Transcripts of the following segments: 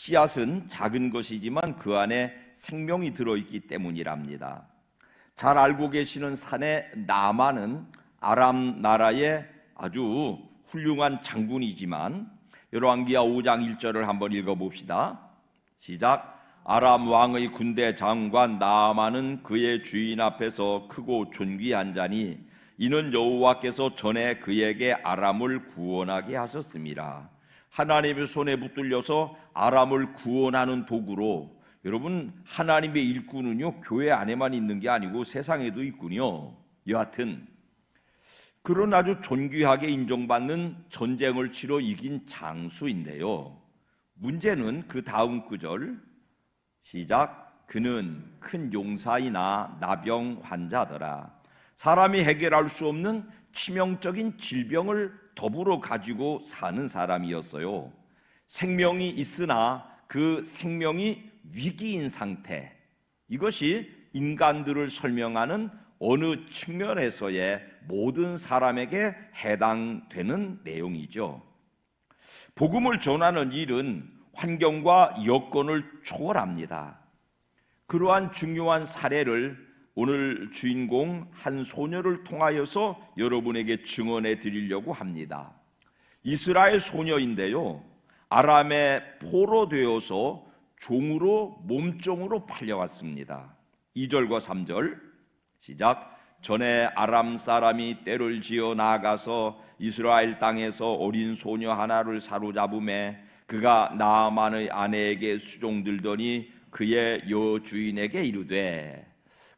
씨앗은 작은 것이지만 그 안에 생명이 들어있기 때문이랍니다. 잘 알고 계시는 산의 나만은 아람 나라의 아주 훌륭한 장군이지만 열왕기하 5장 1절을 한번 읽어봅시다. 시작. 아람 왕의 군대 장관 나아만은 그의 주인 앞에서 크고 존귀한 자니 이는 여호와께서 전에 그에게 아람을 구원하게 하셨습니다. 하나님의 손에 붙들려서 아람을 구원하는 도구로, 여러분 하나님의 일꾼은요 교회 안에만 있는 게 아니고 세상에도 있군요. 여하튼 그런 아주 존귀하게 인정받는 전쟁을 치러 이긴 장수인데요, 문제는 그 다음 구절 시작. 그는 큰 용사이나 나병 환자더라. 사람이 해결할 수 없는 치명적인 질병을 더불어 가지고 사는 사람이었어요. 생명이 있으나 그 생명이 위기인 상태, 이것이 인간들을 설명하는 어느 측면에서의 모든 사람에게 해당되는 내용이죠. 복음을 전하는 일은 환경과 여건을 초월합니다. 그러한 중요한 사례를 오늘 주인공 한 소녀를 통하여서 여러분에게 증언해 드리려고 합니다. 이스라엘 소녀인데요, 아람에 포로되어서 종으로 몸종으로 팔려왔습니다. 2절과 3절 시작. 전에 아람 사람이 떼를 지어 나아가서 이스라엘 땅에서 어린 소녀 하나를 사로잡음에 그가 나아만의 아내에게 수종들더니 그의 여주인에게 이르되,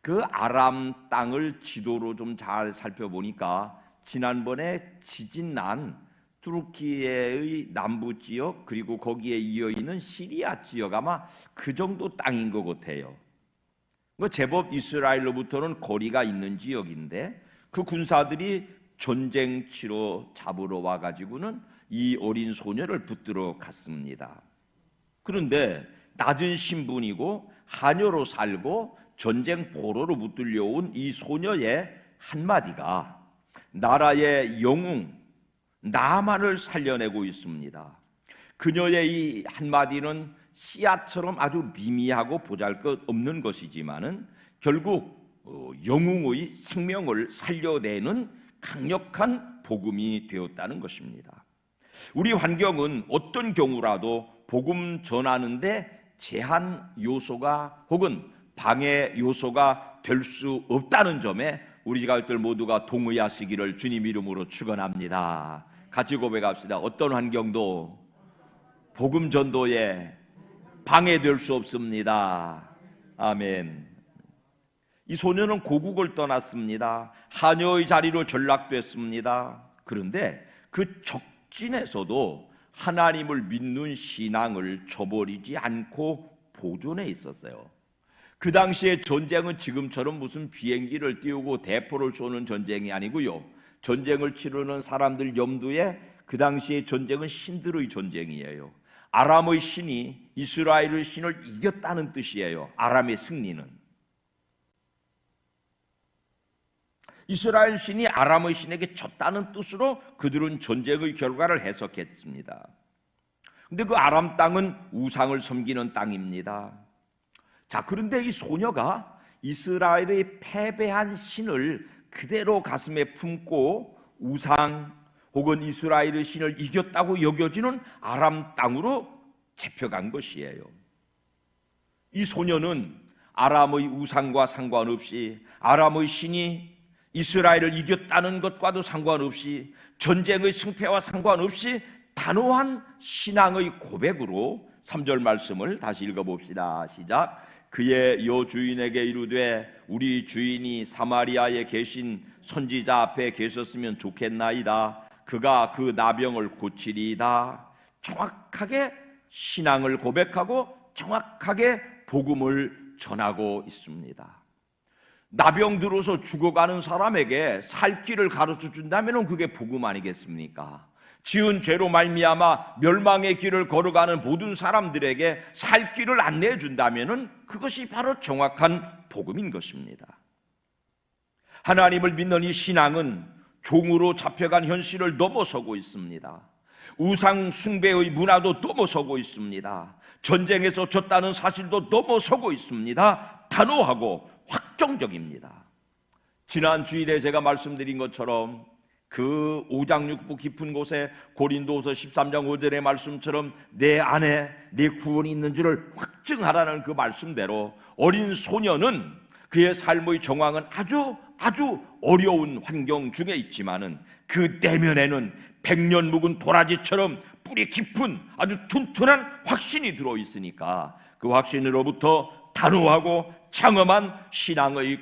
그 아람 땅을 지도로 좀 잘 살펴보니까 지난번에 지진 난 투르키의 남부 지역 그리고 거기에 이어있는 시리아 지역 아마 그 정도 땅인 것 같아요. 제법 이스라엘로부터는 거리가 있는 지역인데 그 군사들이 전쟁 치러 잡으러 와가지고는 이 어린 소녀를 붙들어 갔습니다. 그런데 낮은 신분이고 하녀로 살고 전쟁 포로로 붙들려온 이 소녀의 한마디가 나라의 영웅 나아만을 살려내고 있습니다. 그녀의 이 한마디는 씨앗처럼 아주 미미하고 보잘것없는 것이지만은 결국 영웅의 생명을 살려내는 강력한 복음이 되었다는 것입니다. 우리 환경은 어떤 경우라도 복음 전하는데 제한 요소가 혹은 방해 요소가 될 수 없다는 점에 우리 가족들 모두가 동의하시기를 주님 이름으로 축원합니다. 같이 고백합시다. 어떤 환경도 복음 전도에 방해될 수 없습니다. 아멘. 이 소녀는 고국을 떠났습니다. 하녀의 자리로 전락됐습니다. 그런데 그 적진에서도 하나님을 믿는 신앙을 저버리지 않고 보존해 있었어요. 그 당시에 전쟁은 지금처럼 무슨 비행기를 띄우고 대포를 쏘는 전쟁이 아니고요, 전쟁을 치르는 사람들 염두에 그 당시에 전쟁은 신들의 전쟁이에요. 아람의 신이 이스라엘의 신을 이겼다는 뜻이에요. 아람의 승리는 이스라엘 신이 아람의 신에게 졌다는 뜻으로 그들은 전쟁의 결과를 해석했습니다. 그런데 그 아람 땅은 우상을 섬기는 땅입니다. 자, 그런데 이 소녀가 이스라엘의 패배한 신을 그대로 가슴에 품고 우상 혹은 이스라엘의 신을 이겼다고 여겨지는 아람 땅으로 잡혀간 것이에요. 이 소녀는 아람의 우상과 상관없이, 아람의 신이 이스라엘을 이겼다는 것과도 상관없이, 전쟁의 승패와 상관없이 단호한 신앙의 고백으로 3절 말씀을 다시 읽어봅시다. 시작. 그의 여주인에게 이르되 우리 주인이 사마리아에 계신 선지자 앞에 계셨으면 좋겠나이다. 그가 그 나병을 고치리이다. 정확하게 신앙을 고백하고 정확하게 복음을 전하고 있습니다. 나병 들어서 죽어가는 사람에게 살 길을 가르쳐 준다면 그게 복음 아니겠습니까? 지은 죄로 말미암아 멸망의 길을 걸어가는 모든 사람들에게 살 길을 안내해 준다면은 그것이 바로 정확한 복음인 것입니다. 하나님을 믿는 이 신앙은 종으로 잡혀간 현실을 넘어서고 있습니다. 우상 숭배의 문화도 넘어서고 있습니다. 전쟁에서 졌다는 사실도 넘어서고 있습니다. 단호하고 확정적입니다. 지난 주일에 제가 말씀드린 것처럼 그 5장 6부 깊은 곳에 고린도서 13장 5절의 말씀처럼 내 안에 내 구원이 있는 줄을 확증하라는 그 말씀대로 어린 소녀는 그의 삶의 정황은 아주 어려운 환경 중에 있지만은 그 내면에는 100년 묵은 도라지처럼 뿌리 깊은 아주 튼튼한 확신이 들어있으니까 그 확신으로부터 단호하고 장엄한 신앙의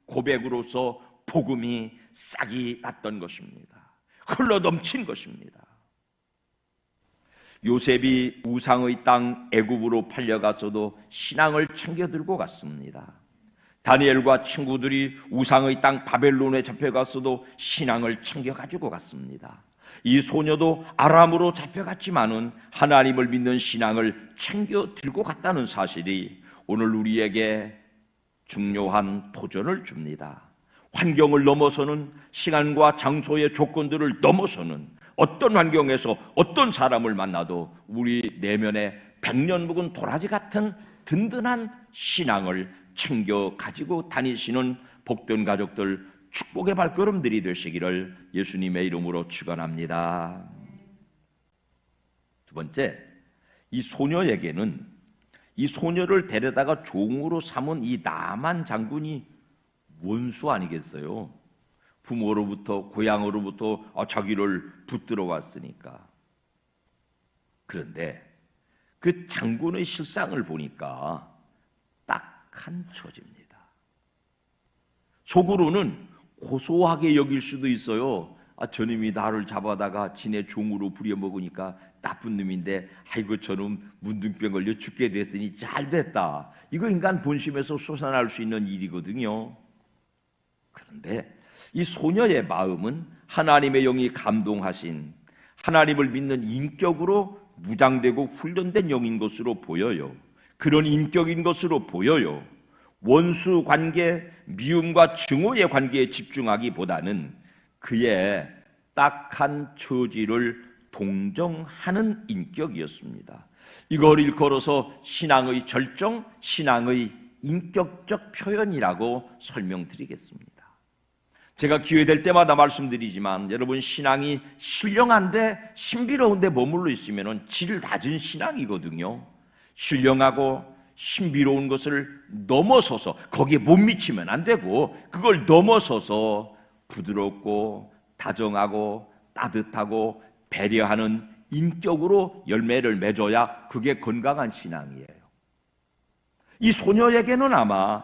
고백으로서 복음이 싹이 났던 것입니다. 흘러넘친 것입니다. 요셉이 우상의 땅 애굽으로 팔려가서도 신앙을 챙겨 들고 갔습니다. 다니엘과 친구들이 우상의 땅 바벨론에 잡혀갔어도 신앙을 챙겨 가지고 갔습니다. 이 소녀도 아람으로 잡혀갔지만은 하나님을 믿는 신앙을 챙겨 들고 갔다는 사실이 오늘 우리에게 중요한 도전을 줍니다. 환경을 넘어서는, 시간과 장소의 조건들을 넘어서는, 어떤 환경에서 어떤 사람을 만나도 우리 내면에 100년 묵은 도라지 같은 든든한 신앙을 챙겨 가지고 다니시는 복된 가족들, 축복의 발걸음들이 되시기를 예수님의 이름으로 축원합니다. 두 번째, 이 소녀에게는 이 소녀를 데려다가 종으로 삼은 이 나만 장군이 원수 아니겠어요? 부모로부터 고향으로부터 자기를 붙들어 왔으니까. 그런데 그 장군의 실상을 보니까 딱한 처지입니다. 속으로는 고소하게 여길 수도 있어요. 저놈이 나를 잡아다가 지네 종으로 부려먹으니까 나쁜 놈인데 아이고 저놈 문둥병 걸려 죽게 됐으니 잘됐다. 이거 인간 본심에서 솟아날 수 있는 일이거든요. 그런데 이 소녀의 마음은 하나님의 영이 감동하신, 하나님을 믿는 인격으로 무장되고 훈련된 영인 것으로 보여요. 그런 인격인 것으로 보여요. 원수 관계, 미움과 증오의 관계에 집중하기보다는 그의 딱한 처지를 동정하는 인격이었습니다. 이걸 일컬어서 신앙의 절정, 신앙의 인격적 표현이라고 설명드리겠습니다. 제가 기회될 때마다 말씀드리지만 여러분, 신앙이 신령한데 신비로운데 머물러 있으면 질 낮은 신앙이거든요. 신령하고 신비로운 것을 넘어서서 거기에 못 미치면 안 되고, 그걸 넘어서서 부드럽고 다정하고 따뜻하고 배려하는 인격으로 열매를 맺어야 그게 건강한 신앙이에요. 이 소녀에게는 아마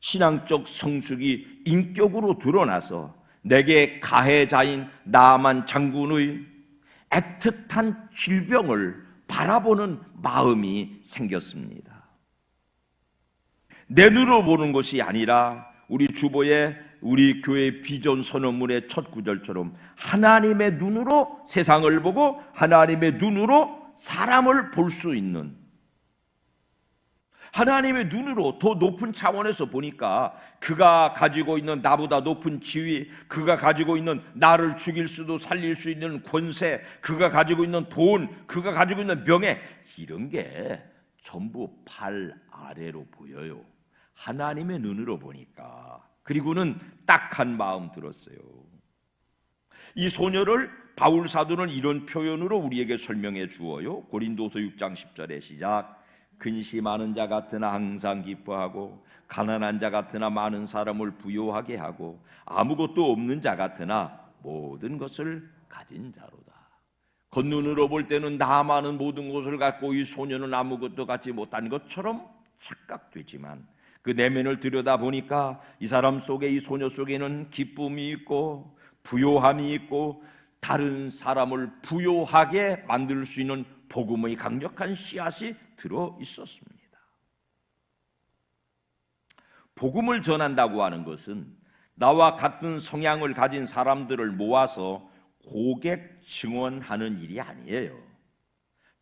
신앙적 성숙이 인격으로 드러나서 내게 가해자인 나만 장군의 애틋한 질병을 바라보는 마음이 생겼습니다. 내 눈으로 보는 것이 아니라 우리 주보의 우리 교회 비전 선언문의 첫 구절처럼 하나님의 눈으로 세상을 보고 하나님의 눈으로 사람을 볼 수 있는, 하나님의 눈으로 더 높은 차원에서 보니까 그가 가지고 있는 나보다 높은 지위, 그가 가지고 있는 나를 죽일 수도 살릴 수 있는 권세, 그가 가지고 있는 돈, 그가 가지고 있는 명예, 이런 게 전부 발 아래로 보여요. 하나님의 눈으로 보니까. 그리고는 딱한 마음 들었어요. 이 소녀를 바울 사도는 이런 표현으로 우리에게 설명해 주어요. 고린도서 6장 10절에 시작. 근심하는 자 같으나 항상 기뻐하고 가난한 자 같으나 많은 사람을 부요하게 하고 아무것도 없는 자 같으나 모든 것을 가진 자로다. 겉눈으로 볼 때는 나만은 모든 것을 갖고 이 소녀는 아무것도 갖지 못한 것처럼 착각되지만 그 내면을 들여다보니까 이 사람 속에, 이 소녀 속에는 기쁨이 있고 부요함이 있고 다른 사람을 부요하게 만들 수 있는 복음의 강력한 씨앗이 들어 있었습니다. 복음을 전한다고 하는 것은 나와 같은 성향을 가진 사람들을 모아서 고객 증언하는 일이 아니에요.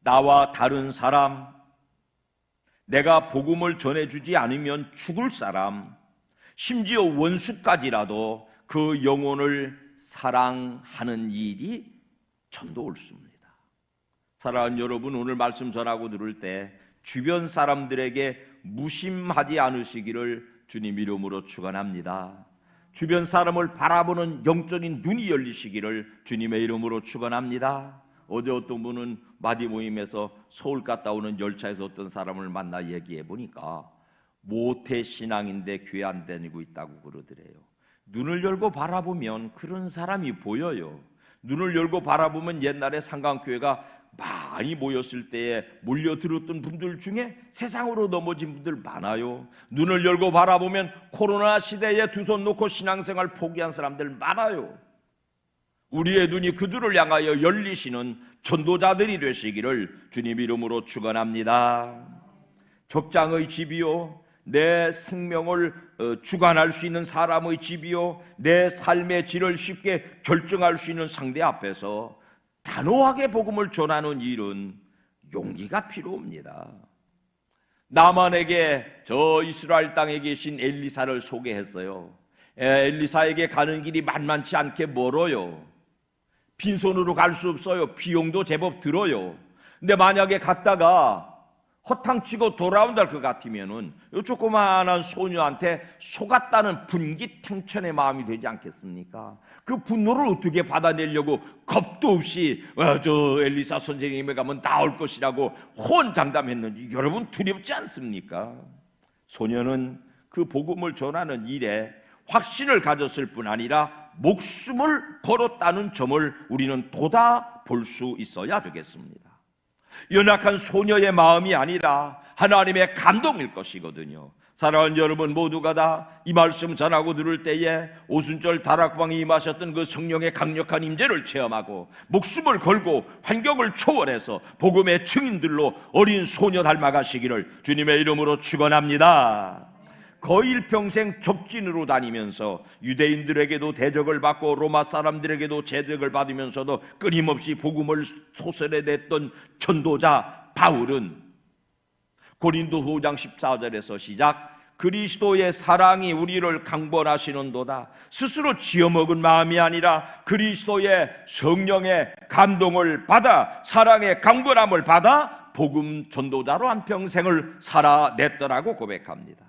나와 다른 사람, 내가 복음을 전해주지 않으면 죽을 사람, 심지어 원수까지라도 그 영혼을 사랑하는 일이 전도 옳습니다. 사랑하는 여러분, 오늘 말씀 전하고 들을 때 주변 사람들에게 무심하지 않으시기를 주님 이름으로 축원합니다. 주변 사람을 바라보는 영적인 눈이 열리시기를 주님의 이름으로 축원합니다. 어제 어떤 분은 마디 모임에서 서울 갔다 오는 열차에서 어떤 사람을 만나 얘기해 보니까 모태 신앙인데 교회 안 다니고 있다고 그러더래요. 눈을 열고 바라보면 그런 사람이 보여요. 눈을 열고 바라보면 옛날에 상강교회가 많이 모였을 때에 몰려들었던 분들 중에 세상으로 넘어진 분들 많아요. 눈을 열고 바라보면 코로나 시대에 두 손 놓고 신앙생활 포기한 사람들 많아요. 우리의 눈이 그들을 향하여 열리시는 전도자들이 되시기를 주님 이름으로 축원합니다. 적장의 집이요, 내 생명을 주관할 수 있는 사람의 집이요, 내 삶의 질을 쉽게 결정할 수 있는 상대 앞에서 단호하게 복음을 전하는 일은 용기가 필요합니다. 나만에게 저 이스라엘 땅에 계신 엘리사를 소개했어요. 엘리사에게 가는 길이 만만치 않게 멀어요. 빈손으로 갈 수 없어요. 비용도 제법 들어요. 근데 만약에 갔다가 허탕치고 돌아온다 것 같으면은 이 조그마한 소녀한테 속았다는 분기탱천의 마음이 되지 않겠습니까? 그 분노를 어떻게 받아내려고 겁도 없이 저 엘리사 선생님에 가면 나올 것이라고 호언장담했는지 여러분 두렵지 않습니까? 소녀는 그 복음을 전하는 일에 확신을 가졌을 뿐 아니라 목숨을 걸었다는 점을 우리는 돋아 볼 수 있어야 되겠습니다. 연약한 소녀의 마음이 아니라 하나님의 감동일 것이거든요. 사랑하는 여러분 모두가 다 이 말씀 전하고 들을 때에 오순절 다락방에 임하셨던 그 성령의 강력한 임재를 체험하고 목숨을 걸고 환경을 초월해서 복음의 증인들로 어린 소녀 닮아가시기를 주님의 이름으로 축원합니다. 거의 일평생 접진으로 다니면서 유대인들에게도 대적을 받고 로마 사람들에게도 제적을 받으면서도 끊임없이 복음을 토설해냈던 전도자 바울은 고린도 5장 14절에서 시작, 그리스도의 사랑이 우리를 강권하시는도다. 스스로 지어먹은 마음이 아니라 그리스도의 성령의 감동을 받아 사랑의 강권함을 받아 복음 전도자로 한 평생을 살아냈더라고 고백합니다.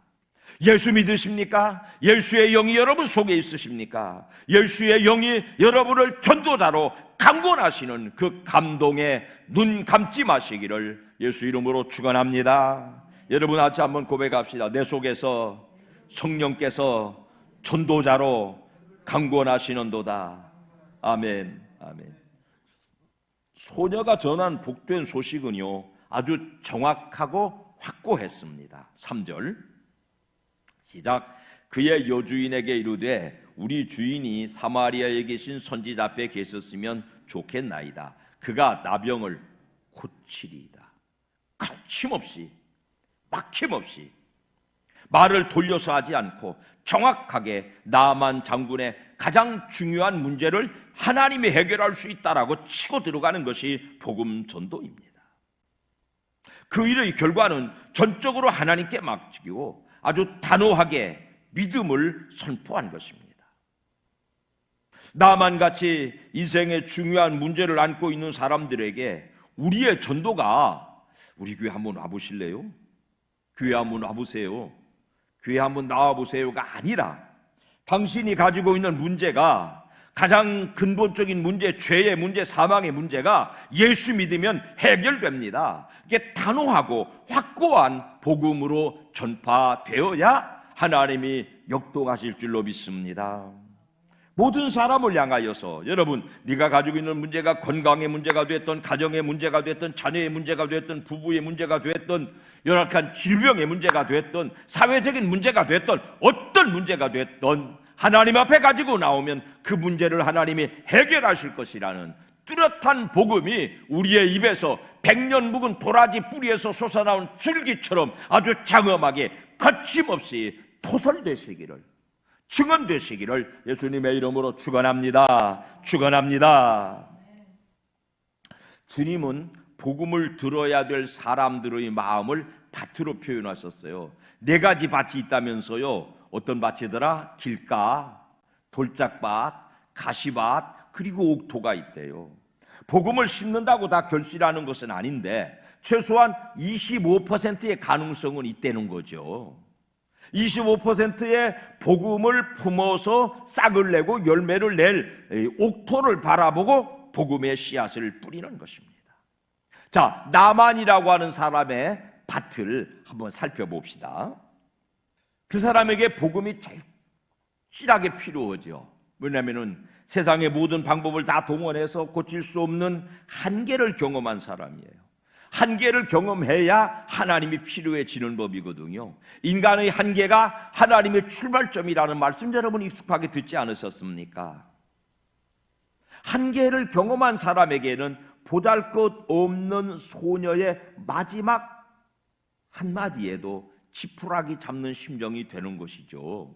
예수 믿으십니까? 예수의 영이 여러분 속에 있으십니까? 예수의 영이 여러분을 전도자로 강권하시는 그 감동에 눈 감지 마시기를 예수 이름으로 축원합니다. 여러분 같이 한번 고백합시다. 내 속에서 성령께서 전도자로 강권하시는도다. 아멘, 아멘. 소녀가 전한 복된 소식은요 아주 정확하고 확고했습니다. 3절 시작, 그의 여주인에게 이르되 우리 주인이 사마리아에 계신 선지자 앞에 계셨으면 좋겠나이다. 그가 나병을 고치리이다. 거침없이 막힘없이 말을 돌려서 하지 않고 정확하게 나만 장군의 가장 중요한 문제를 하나님이 해결할 수 있다라고 치고 들어가는 것이 복음 전도입니다. 그 일의 결과는 전적으로 하나님께 맡기고 아주 단호하게 믿음을 선포한 것입니다. 나만같이 인생의 중요한 문제를 안고 있는 사람들에게 우리의 전도가 우리 교회 한번 와보실래요? 교회 한번 와보세요. 교회 한번 나와보세요가 아니라 당신이 가지고 있는 문제가 가장 근본적인 문제, 죄의 문제, 사망의 문제가 예수 믿으면 해결됩니다. 이게 단호하고 확고한 복음으로 전파되어야 하나님이 역동하실 줄로 믿습니다. 모든 사람을 향하여서 여러분, 네가 가지고 있는 문제가 건강의 문제가 됐던, 가정의 문제가 됐던, 자녀의 문제가 됐던, 부부의 문제가 됐던, 연약한 질병의 문제가 됐던, 사회적인 문제가 됐던, 어떤 문제가 됐던 하나님 앞에 가지고 나오면 그 문제를 하나님이 해결하실 것이라는 뚜렷한 복음이 우리의 입에서 100년 묵은 도라지 뿌리에서 솟아나온 줄기처럼 아주 장엄하게 거침없이 토설되시기를 증언되시기를 예수님의 이름으로 축원합니다. 축원합니다. 주님은 복음을 들어야 될 사람들의 마음을 밭으로 표현하셨어요. 4가지 밭이 있다면서요. 어떤 밭이더라? 길가, 돌짝밭, 가시밭, 그리고 옥토가 있대요. 복음을 심는다고 다 결실하는 것은 아닌데 최소한 25%의 가능성은 있다는 거죠. 25%의 복음을 품어서 싹을 내고 열매를 낼 옥토를 바라보고 복음의 씨앗을 뿌리는 것입니다. 자, 나만이라고 하는 사람의 밭을 한번 살펴봅시다. 그 사람에게 복음이 절실하게 필요하죠. 왜냐하면 세상의 모든 방법을 다 동원해서 고칠 수 없는 한계를 경험한 사람이에요. 한계를 경험해야 하나님이 필요해지는 법이거든요. 인간의 한계가 하나님의 출발점이라는 말씀 여러분 익숙하게 듣지 않으셨습니까? 한계를 경험한 사람에게는 보잘것없는 소녀의 마지막 한마디에도 지푸라기 잡는 심정이 되는 것이죠.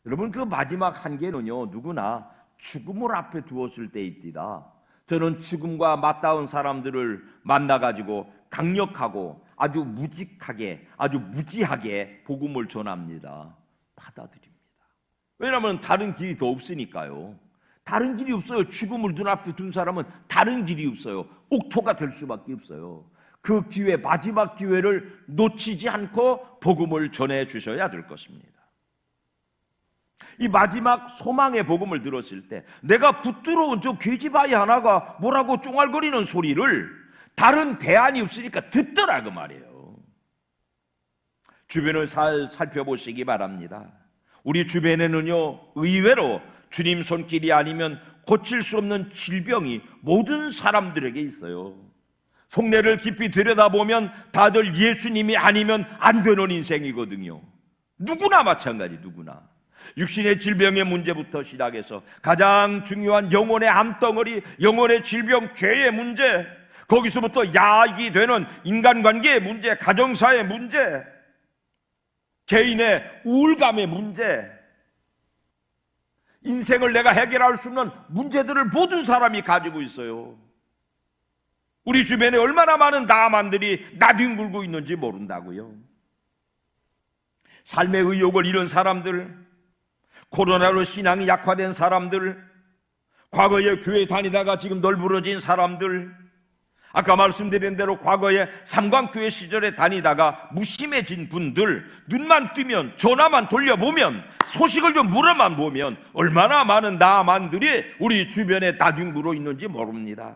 여러분, 그 마지막 한계는요, 누구나 죽음을 앞에 두었을 때입니다. 저는 죽음과 맞닿은 사람들을 만나가지고 강력하고 아주 무직하게, 아주 무지하게 복음을 전합니다. 받아들입니다. 왜냐하면 다른 길이 더 없으니까요. 다른 길이 없어요. 죽음을 눈앞에 둔 사람은 다른 길이 없어요. 옥토가 될 수밖에 없어요. 그 기회, 마지막 기회를 놓치지 않고 복음을 전해 주셔야 될 것입니다. 이 마지막 소망의 복음을 들었을 때 내가 붙들어온 저 계집아이 하나가 뭐라고 쫑알거리는 소리를 다른 대안이 없으니까 듣더라 그 말이에요. 주변을 살펴보시기 바랍니다. 우리 주변에는요, 의외로 주님 손길이 아니면 고칠 수 없는 질병이 모든 사람들에게 있어요. 속내를 깊이 들여다보면 다들 예수님이 아니면 안 되는 인생이거든요. 누구나 마찬가지, 누구나. 육신의 질병의 문제부터 시작해서 가장 중요한 영혼의 암덩어리, 영혼의 질병, 죄의 문제, 거기서부터 야익이 되는 인간관계의 문제, 가정사의 문제, 개인의 우울감의 문제, 인생을 내가 해결할 수 없는 문제들을 모든 사람이 가지고 있어요. 우리 주변에 얼마나 많은 나만들이 나뒹굴고 있는지 모른다고요. 삶의 의욕을 잃은 사람들, 코로나로 신앙이 약화된 사람들, 과거에 교회 다니다가 지금 널브러진 사람들, 아까 말씀드린 대로 과거에 삼광교회 시절에 다니다가 무심해진 분들, 눈만 뜨면 전화만 돌려보면 소식을 좀 물어만 보면 얼마나 많은 나만들이 우리 주변에 나뒹굴어 있는지 모릅니다.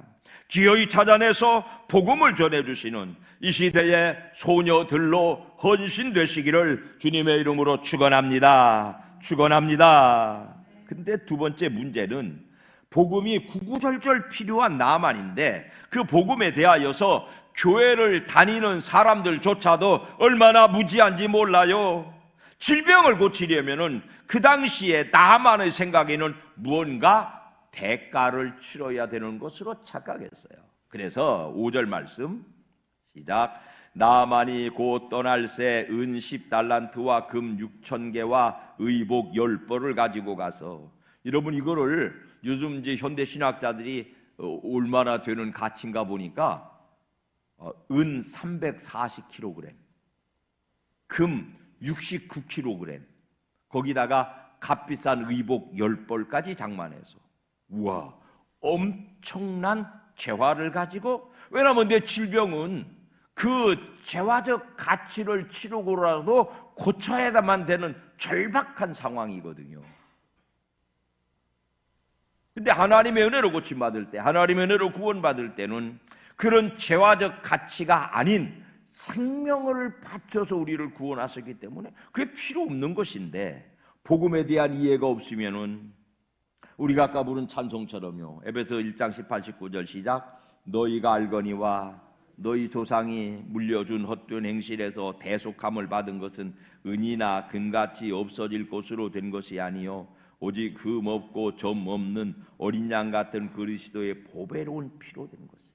기어이 찾아내서 복음을 전해주시는 이 시대의 소녀들로 헌신되시기를 주님의 이름으로 축원합니다. 축원합니다. 근데 두 번째 문제는 복음이 구구절절 필요한 나만인데 그 복음에 대하여서 교회를 다니는 사람들조차도 얼마나 무지한지 몰라요. 질병을 고치려면은 그 당시에 나만의 생각에는 무언가 대가를 치러야 되는 것으로 착각했어요. 그래서 5절 말씀 시작. 나만이 곧 떠날새 은 10달란트와 금 6,000개와 의복 10벌을 가지고 가서, 여러분 이거를 요즘 이제 현대 신학자들이 얼마나 되는 가치인가 보니까 은 340kg, 금 69kg, 거기다가 값비싼 의복 10벌까지 장만해서, 우와, 엄청난 재화를 가지고, 왜냐하면 내 질병은 그 재화적 가치를 치르고라도 고쳐야만 되는 절박한 상황이거든요. 근데 하나님의 은혜로 고침받을 때, 하나님의 은혜로 구원받을 때는 그런 재화적 가치가 아닌 생명을 바쳐서 우리를 구원하셨기 때문에 그게 필요 없는 것인데, 복음에 대한 이해가 없으면은 우리가 아까 부른 찬송처럼요, 에베소 1장 18, 19절 시작. 너희가 알거니와 너희 조상이 물려준 헛된 행실에서 대속함을 받은 것은 은이나 금같이 없어질 것으로 된 것이 아니요 오직 흠 없고 점 없는 어린 양 같은 그리스도의 보배로운 피로 된 것이라.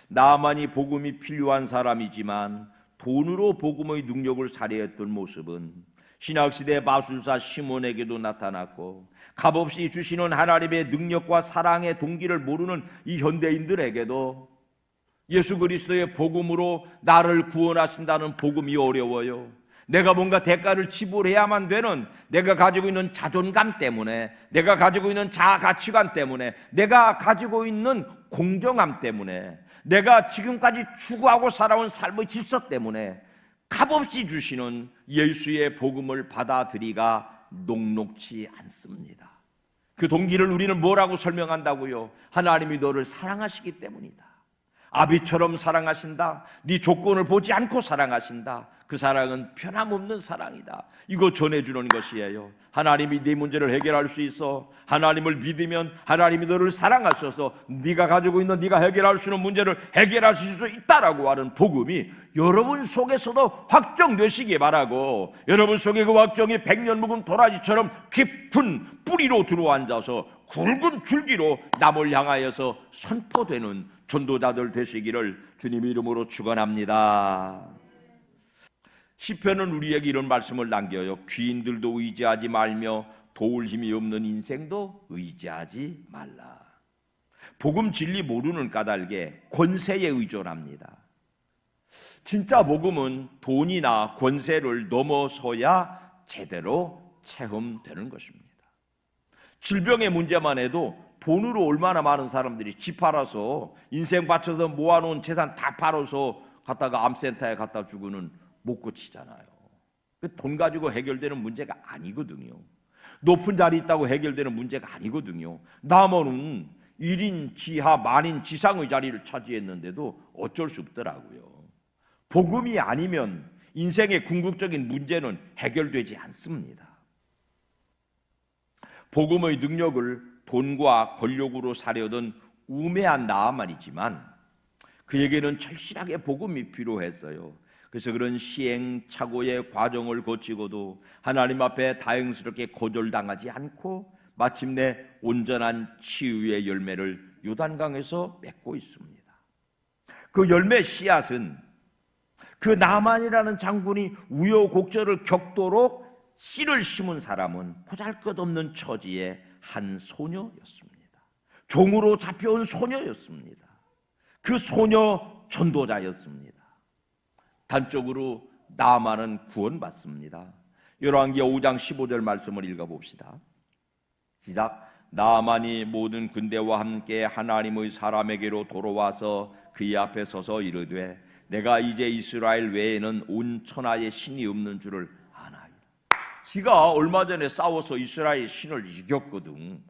나만이 복음이 필요한 사람이지만 돈으로 복음의 능력을 살해했던 모습은 신약시대 마술사 시몬에게도 나타났고, 값없이 주시는 하나님의 능력과 사랑의 동기를 모르는 이 현대인들에게도 예수 그리스도의 복음으로 나를 구원하신다는 복음이 어려워요. 내가 뭔가 대가를 지불해야만 되는, 내가 가지고 있는 자존감 때문에, 내가 가지고 있는 자아 가치관 때문에, 내가 가지고 있는 공정함 때문에, 내가 지금까지 추구하고 살아온 삶의 질서 때문에 값없이 주시는 예수의 복음을 받아들이기가 녹록지 않습니다. 그 동기를 우리는 뭐라고 설명한다고요? 하나님이 너를 사랑하시기 때문이다. 아비처럼 사랑하신다. 네 조건을 보지 않고 사랑하신다. 그 사랑은 변함없는 사랑이다. 이거 전해주는 것이에요. 하나님이 네 문제를 해결할 수 있어. 하나님을 믿으면 하나님이 너를 사랑하셔서 네가 가지고 있는, 네가 해결할 수 있는 문제를 해결하실 수 있다라고 하는 복음이 여러분 속에서도 확정되시기 바라고, 여러분 속에 그 확정이 백년 묵은 도라지처럼 깊은 뿌리로 들어앉아서 굵은 줄기로 남을 향하여서 선포되는 전도자들 되시기를 주님 이름으로 축원합니다. 시편은 우리에게 이런 말씀을 남겨요. 귀인들도 의지하지 말며 도울 힘이 없는 인생도 의지하지 말라. 복음 진리 모르는 까닭에 권세에 의존합니다. 진짜 복음은 돈이나 권세를 넘어서야 제대로 체험되는 것입니다. 질병의 문제만 해도 돈으로 얼마나 많은 사람들이 집 팔아서, 인생 바쳐서 모아놓은 재산 다 팔아서 갖다가 암센터에 갖다 주고는 못 고치잖아요. 돈 가지고 해결되는 문제가 아니거든요. 높은 자리 있다고 해결되는 문제가 아니거든요. 남원은 1인 지하 만인 지상의 자리를 차지했는데도 어쩔 수 없더라고요. 복음이 아니면 인생의 궁극적인 문제는 해결되지 않습니다. 복음의 능력을 돈과 권력으로 사려던 우매한 나아만이지만 그에게는 절실하게 복음이 필요했어요. 그래서 그런 시행착오의 과정을 거치고도 하나님 앞에 다행스럽게 거절당하지 않고 마침내 온전한 치유의 열매를 요단강에서 맺고 있습니다. 그 열매 씨앗은 그 나만이라는 장군이 우여곡절을 겪도록 씨를 심은 사람은 보잘것없는 처지의 한 소녀였습니다. 종으로 잡혀온 소녀였습니다. 그 소녀 전도자였습니다. 단적으로 나만은 구원받습니다. 열왕기하 5장 15절 말씀을 읽어봅시다. 시작. 나만이 모든 군대와 함께 하나님의 사람에게로 돌아와서 그의 앞에 서서 이르되 내가 이제 이스라엘 외에는 온 천하에 신이 없는 줄을 아나이다. 지가 얼마 전에 싸워서 이스라엘 신을 이겼거든.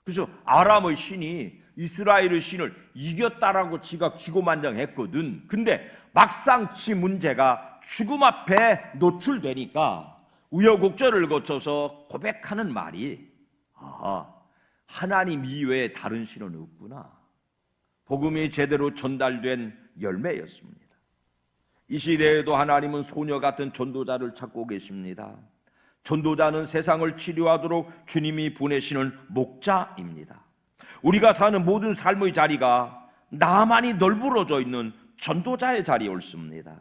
그래서 아람의 신이 이스라엘의 신을 이겼다라고 지가 기고만장했거든. 근데 막상 지 문제가 죽음 앞에 노출되니까 우여곡절을 거쳐서 고백하는 말이 하나님 이외에 다른 신은 없구나. 복음이 제대로 전달된 열매였습니다. 이 시대에도 하나님은 소녀 같은 전도자를 찾고 계십니다. 전도자는 세상을 치료하도록 주님이 보내시는 목자입니다. 우리가 사는 모든 삶의 자리가 나만이 널브러져 있는 전도자의 자리에 옳습니다.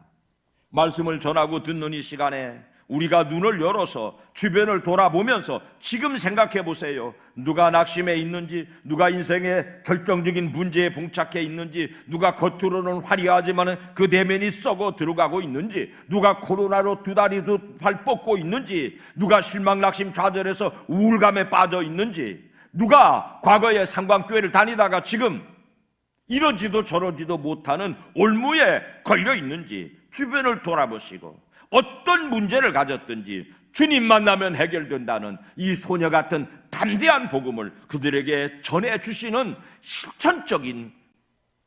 말씀을 전하고 듣는 이 시간에 우리가 눈을 열어서 주변을 돌아보면서 지금 생각해 보세요. 누가 낙심해 있는지, 누가 인생의 결정적인 문제에 봉착해 있는지, 누가 겉으로는 화려하지만 그 내면이 썩어 들어가고 있는지, 누가 코로나로 두 다리 두 팔 뻗고 있는지, 누가 실망 낙심 좌절해서 우울감에 빠져 있는지, 누가 과거에 상관교회를 다니다가 지금 이러지도 저러지도 못하는 올무에 걸려 있는지 주변을 돌아보시고 어떤 문제를 가졌든지 주님 만나면 해결된다는 이 소녀 같은 담대한 복음을 그들에게 전해주시는 실천적인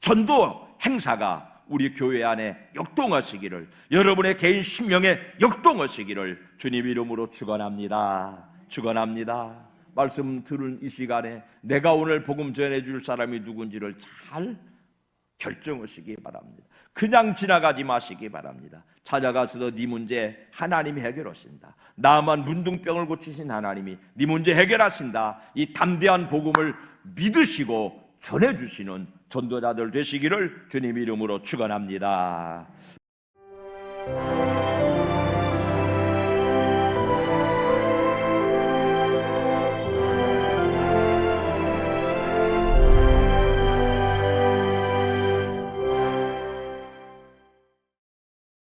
전도 행사가 우리 교회 안에 역동하시기를, 여러분의 개인 심령에 역동하시기를 주님 이름으로 축원합니다. 축원합니다. 말씀 들은 이 시간에 내가 오늘 복음 전해줄 사람이 누군지를 잘 결정하시기 바랍니다. 그냥 지나가지 마시기 바랍니다. 찾아가서도 네 문제 하나님이 해결하신다. 나만 문둥병을 고치신 하나님이 네 문제 해결하신다. 이 담대한 복음을 믿으시고 전해주시는 전도자들 되시기를 주님 이름으로 축원합니다.